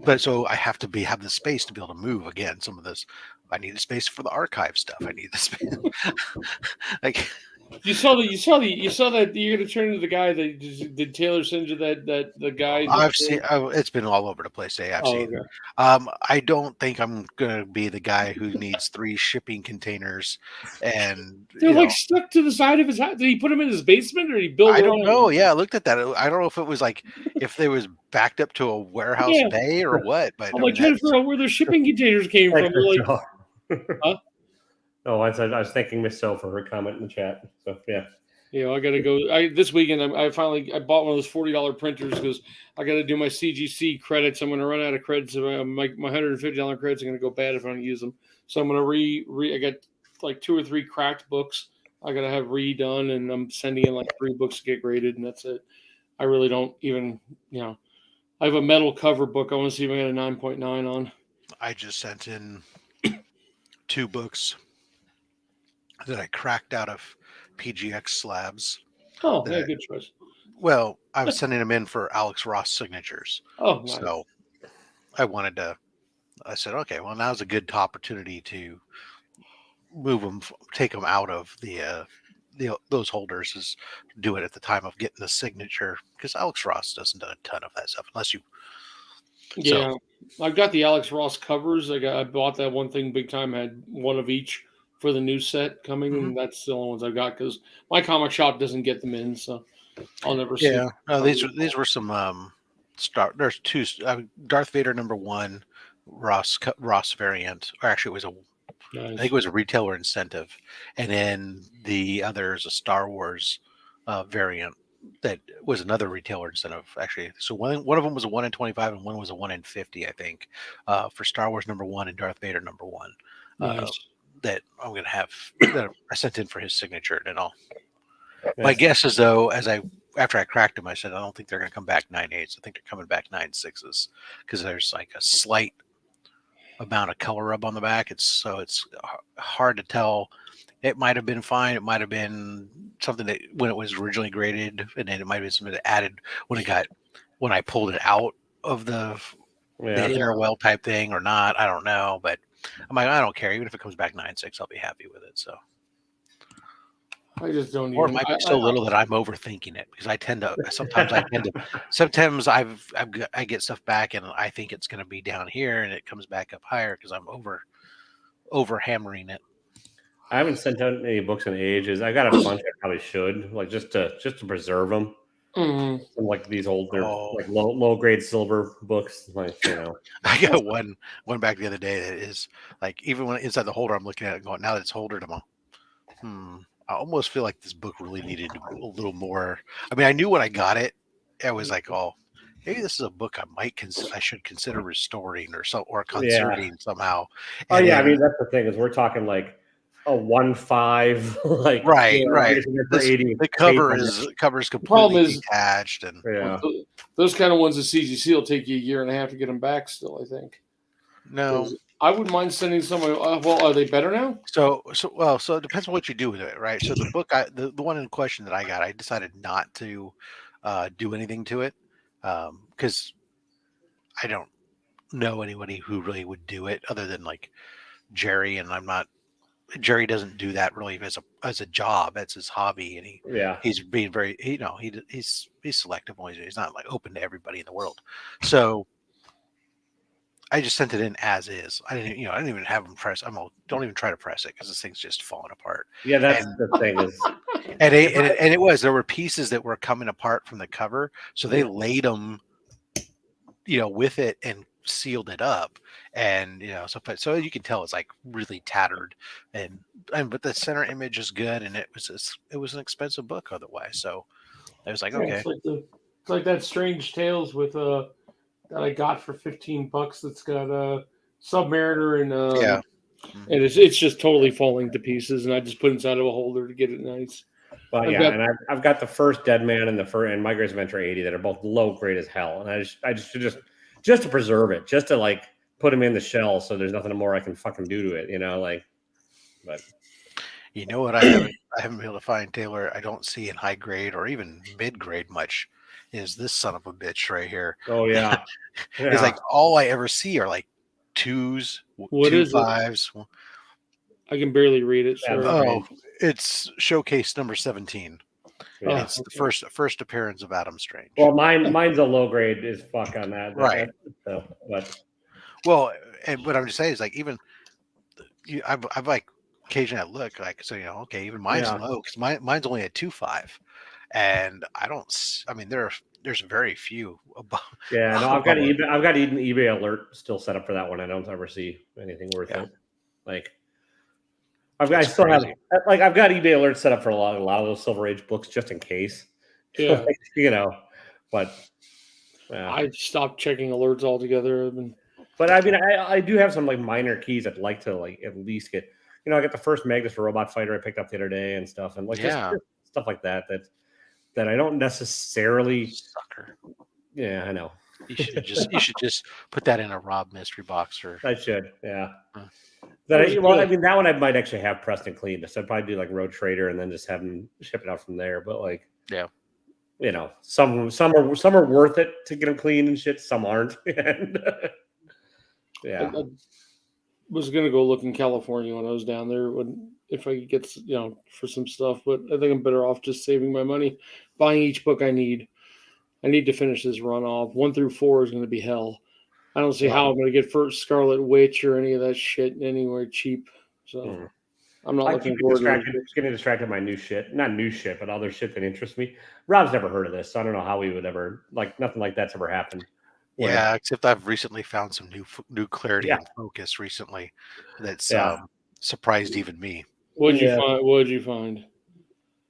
but so I have to have the space to be able to move again. Some of this, I need a space for the archive stuff. I need the space. Like you saw that you're gonna turn into the guy that did Taylor send you that the guy? I've seen. It's been all over the place. I've seen. Okay. I don't think I'm gonna be the guy who needs 3 shipping containers, and they're like stuck to the side of his house. Did he put them in his basement, or did he build? I don't know. Yeah, I looked at that. I don't know if it was like if they was backed up to a warehouse bay or what. But I'm like trying to figure out where their shipping containers came from. Huh? Oh, I was thanking Miss So for her comment in the chat. So yeah. I got to go. This weekend I bought one of those $40 printers because I got to do my CGC credits. I'm going to run out of credits. My $150 credits are going to go bad if I don't use them. So I'm going to I got like 2 or 3 cracked books I got to have redone, and I'm sending in like 3 books to get graded, and that's it. I really don't even I have a metal cover book. I want to see if I got a 9.9 on. I just sent in 2 books that I cracked out of PGX slabs. Oh, yeah, good choice. Well, I was sending them in for Alex Ross signatures. Oh, nice. So I said, okay, well, now's a good opportunity to move them, take them out of those holders, is do it at the time of getting the signature, because Alex Ross doesn't do a ton of that stuff unless you. Yeah, so. I've got the Alex Ross covers. I bought that one thing big time. I had one of each for the new set coming, and that's the only ones I've got because my comic shop doesn't get them in, so I'll never see. Yeah, no, these were some there's 2 Darth Vader #1 Ross variant, or actually it was I think it was a retailer incentive, and then the other is a Star Wars variant that was another retailer instead of actually. So one of them was a 1 in 25 and one was a 1 in 50, I think, for Star Wars #1 and Darth Vader #1. Nice. That I'm gonna have that I sent in for his signature, and all. My Nice. guess is though, after I cracked them, I said I don't think they're gonna come back 9.8s. I think they're coming back 9.6s because there's like a slight amount of color rub on the back. It's hard to tell. It might have been fine. It might have been something that when it was originally graded, and then it might have been something that added when I pulled it out of the Yeah. inner well type thing or not. I don't know, but I'm like, I don't care. Even if it comes back 9.6, I'll be happy with it. So, I just don't or it even. might be so little that I'm overthinking it because I get stuff back and I think it's going to be down here and it comes back up higher because I'm over hammering it. I haven't sent out any books in ages. I got a bunch I probably should, like just to preserve them. Mhm. Some, like these older, like low grade silver books, like I got one back the other day that is like even when inside the holder, I'm looking at it going, now that it's holdered, I'm like, I almost feel like this book really needed a little more. I mean, I knew when I got it, I was like, oh, maybe this is a book I should consider restoring or conserving somehow. Oh And yeah, I then, mean that's the thing is we're talking like a 1.5, like right. The cover is Problem completely is, detached, and those kind of ones at CGC will take you a year and a half to get them back. Still, I think. no. I wouldn't mind sending somebody. Well, are they better now? So it depends on what you do with it, right? So the book, the one in question that I got, I decided not to do anything to it because I don't know anybody who really would do it other than like Jerry, and Jerry doesn't do that really as a job. That's his hobby, and he's being very he's selective. He's not like open to everybody in the world. So I just sent it in as is. I didn't even have them press. Don't even try to press it because this thing's just falling apart. Yeah, that's the thing is, there were pieces that were coming apart from the cover, so they laid them, with it and sealed it up, and so you can tell it's like really tattered, but the center image is good, and it was an expensive book otherwise, so I was like, okay, it's like that Strange Tales with that I got for $15. That's got a Submariner and and it's just totally falling to pieces, and I just put it inside of a holder to get it nice. Well, and I've got the first Dead Man and and My Great Adventure 80 that are both low grade as hell, and I just to preserve it, just to like put them in the shell, so there's nothing more I can fucking do to it, like. But you know what I haven't been able to find, Taylor. I don't see in high grade or even mid grade much. Is this son of a bitch right here? Oh yeah, It's like all I ever see are like 2s, what 2 is 5s. It? I can barely read it. Sorry. Oh, it's showcase number 17. Yeah. It's the first appearance of Adam Strange. Well, mine's a low grade as fuck on that. Right. But and what I'm just saying is like even I've like occasionally I look like so okay, even mine's low because mine's only a 2.5, and I don't. I mean there's very few above. Yeah, no, I've got even eBay alert still set up for that one. I don't ever see anything worth it. Like I've got eBay alert set up for a lot of those Silver Age books just in case. Yeah, but I stopped checking alerts altogether. But I mean, I do have some like minor keys I'd like to like at least get. I got the first Magnus for Robot Fighter I picked up the other day and stuff, and just stuff like that I don't necessarily sucker. Yeah, I know. You should just put that in a Rob mystery box, or I should, yeah. I mean, that one I might actually have pressed and cleaned. So I'd probably do like Road Trader and then just have them ship it out from there. But like, some are worth it to get them cleaned and shit. Some aren't. I was gonna go look in California when I was down there if I could get for some stuff, but I think I'm better off just saving my money, buying each book I need. I need to finish this run off. 1 through 4 is going to be hell. I don't see how I'm going to get first Scarlet Witch or any of that shit anywhere cheap. So I'm not looking forward to it. It's getting distracted by new shit. Not new shit, but other shit that interests me. Rob's never heard of this, so I don't know how we would ever nothing like that's ever happened. Yeah, except I've recently found some new clarity and focus recently that's surprised even me. What'd you find?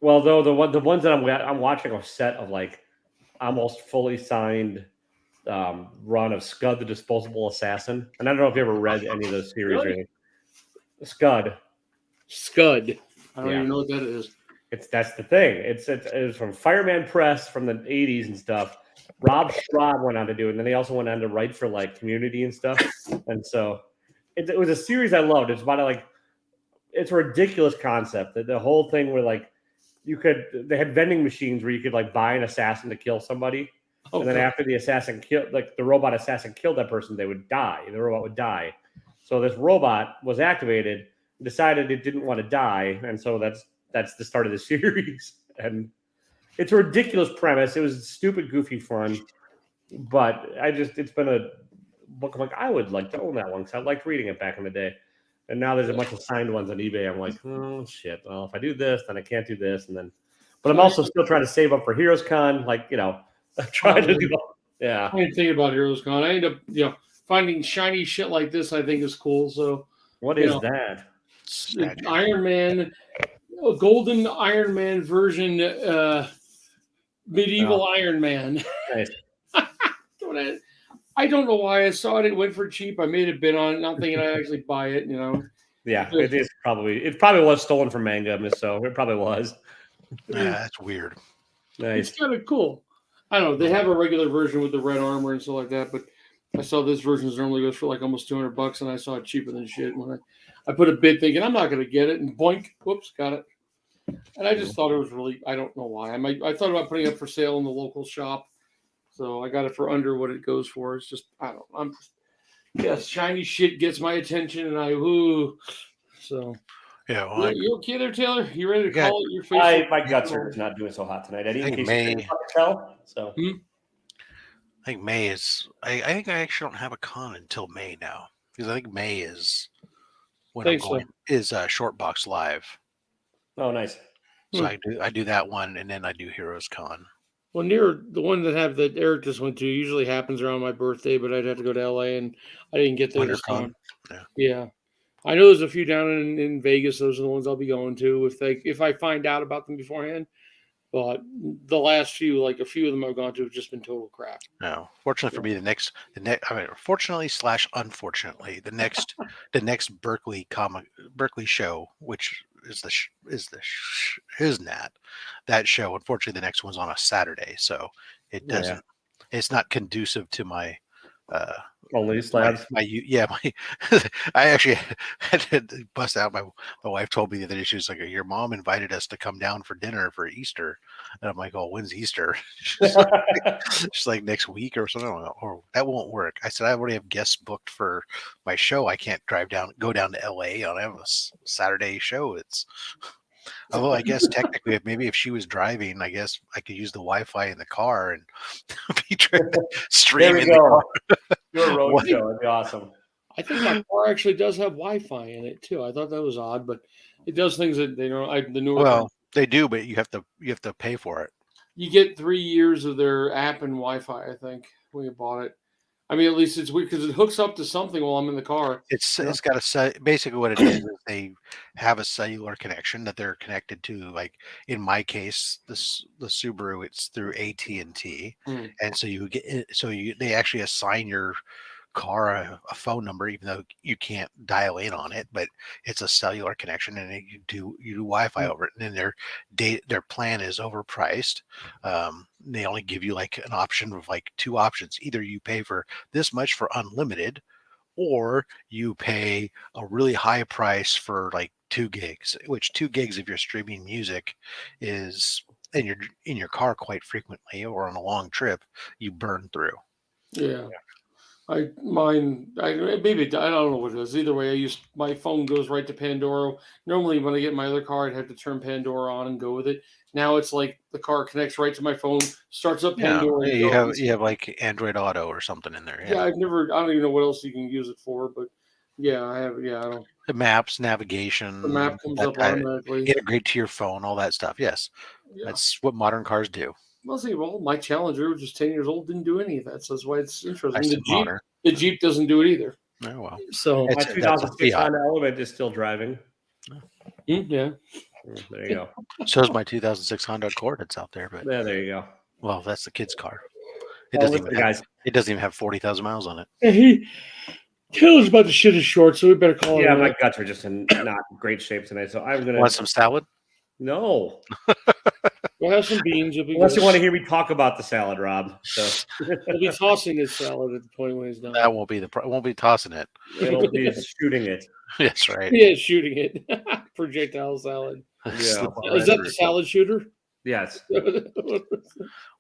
Well, though the ones that I'm watching a set of like almost fully signed run of Scud the Disposable Assassin, and I don't know if you ever read any of those series or Really? anything. Scud. Scud. I don't Yeah. even know what that is. That's the thing. It was from Fireman Press from the 80s and stuff. Rob Schraub went on to do it, and then he also went on to write for like Community and stuff. And so it was a series I loved. It's about like it's a ridiculous concept. The whole thing where like they had vending machines where you could like buy an assassin to kill somebody. And then after the assassin killed, like the robot assassin killed that person, they would die. The robot would die. So this robot was activated, decided it didn't want to die, and so that's the start of the series. And it's a ridiculous premise. It was stupid, goofy fun, but it's been a book. I'm like, I would like to own that one because I liked reading it back in the day. And now there's a bunch of signed ones on eBay. I'm like, oh shit. Well, if I do this, then I can't do this, and then. But I'm also still trying to save up for Heroes Con. Like, I'm trying to do. Yeah. I didn't think about Heroes Con. I end up, finding shiny shit like this. I think is cool. So. What is that? Iron Man, a golden Iron Man version, medieval Iron Man. Nice. I don't know why I saw it. It went for cheap. I made a bid on it, not thinking I'd actually buy it. Yeah, it probably was stolen from Manga, so it probably was. Yeah, that's weird. Nice. It's kind of cool. I don't know. They have a regular version with the red armor and stuff like that, but I saw this version normally goes for like almost $200, and I saw it cheaper than shit when I put a bid thinking I'm not going to get it, and boink, whoops, got it. And I just thought it was really, I don't know why. I thought about putting it up for sale in the local shop, so I got it for under what it goes for. It's just, I don't know. Shiny shit gets my attention, and so. Yeah, well, you okay there, Taylor? You ready to call it your face? My guts are not doing so hot tonight, Eddie. I think May. So. I think May is. I think I actually don't have a con until May now because I think May is when I'm going is Short Box Live. Oh, nice. So I do that one, and then I do Heroes Con. Well, near the one that Eric just went to usually happens around my birthday, but I'd have to go to LA, and I didn't get there this time. Yeah. I know there's a few down in Vegas. Those are the ones I'll be going to if I find out about them beforehand. But the last few, like a few of them I've gone to, have just been total crap. No, fortunately for me, fortunately / unfortunately, the next Berkeley show, which is that show. Unfortunately, the next one's on a Saturday, so it doesn't. Yeah. It's not conducive to my. Only slabs. I actually had to bust out. My wife told me the other day, she was like, your mom invited us to come down for dinner for Easter. And I'm like, oh, when's Easter? She's like next week or something. Oh, that won't work. I said, I already have guests booked for my show. I can't go down to LA. I have a Saturday show. Although I guess technically, if she was driving, I guess I could use the Wi-Fi in the car and be streaming the car. Your road show would be awesome. I think my car actually does have Wi-Fi in it too. I thought that was odd, but it does things that they don't. The newer. Well, they do, but you have to pay for it. You get 3 years of their app and Wi-Fi. I think when you bought it. I mean, at least it's weird because it hooks up to something while I'm in the car. It's got basically what it is they have a cellular connection that they're connected to. Like in my case, the Subaru, it's through AT&T, and so they actually assign your car a phone number, even though you can't dial in on it, but it's a cellular connection, and you do Wi-Fi over it. And then their plan is overpriced. They only give you like an option of like two options: either you pay for this much for unlimited, or you pay a really high price for like 2 gigs. Which 2 gigs, if you're streaming music, is and you're in your car quite frequently or on a long trip, you burn through. Yeah. I don't know what it is. Either way, my phone goes right to Pandora. Normally, when I get my other car, I'd have to turn Pandora on and go with it. Now it's like the car connects right to my phone, starts up Pandora. Yeah, you have like Android Auto or something in there. Yeah, I don't even know what else you can use it for, but yeah, I have. Yeah, I don't. The maps, navigation. The map comes up automatically. Integrate to your phone, all that stuff. Yes, that's what modern cars do. Well, my Challenger, which is 10 years old, didn't do any of that. So that's why it's interesting. The Jeep doesn't do it either. Oh, well. So my 2006 Honda Element is still driving. Yeah. There you go. So is my 2006 Honda Accord that's out there, but There you go. well, that's the kid's car. It Oh, doesn't listen, even have, guys. it doesn't even have 40,000 miles on it. Yeah, Taylor's about to shit his shorts, so we better call it. Yeah, my guts are just in not great shape tonight, so I'm gonna. Want some salad? No. We'll have some beans. You'll be Unless good. you want to hear me talk about the salad, Rob. So He'll be tossing his salad at the point when he's done. That won't be won't be tossing it. it'll be shooting it. That's right. Yeah, shooting it. Projectile salad. Yeah. Is that the salad shooter? Yes.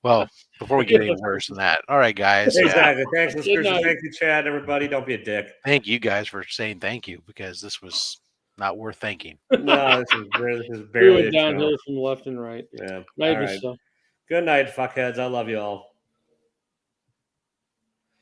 Well, before we get any worse than that. All right, guys. Exactly. Thanks, Good listeners. night. Thank you, Chad. Everybody, don't be a dick. Thank you guys for saying thank you because this was not worth thanking. No, this is We barely went a show. downhill from left and right. Yeah. Maybe All right. so. Good night, fuckheads. I love you all.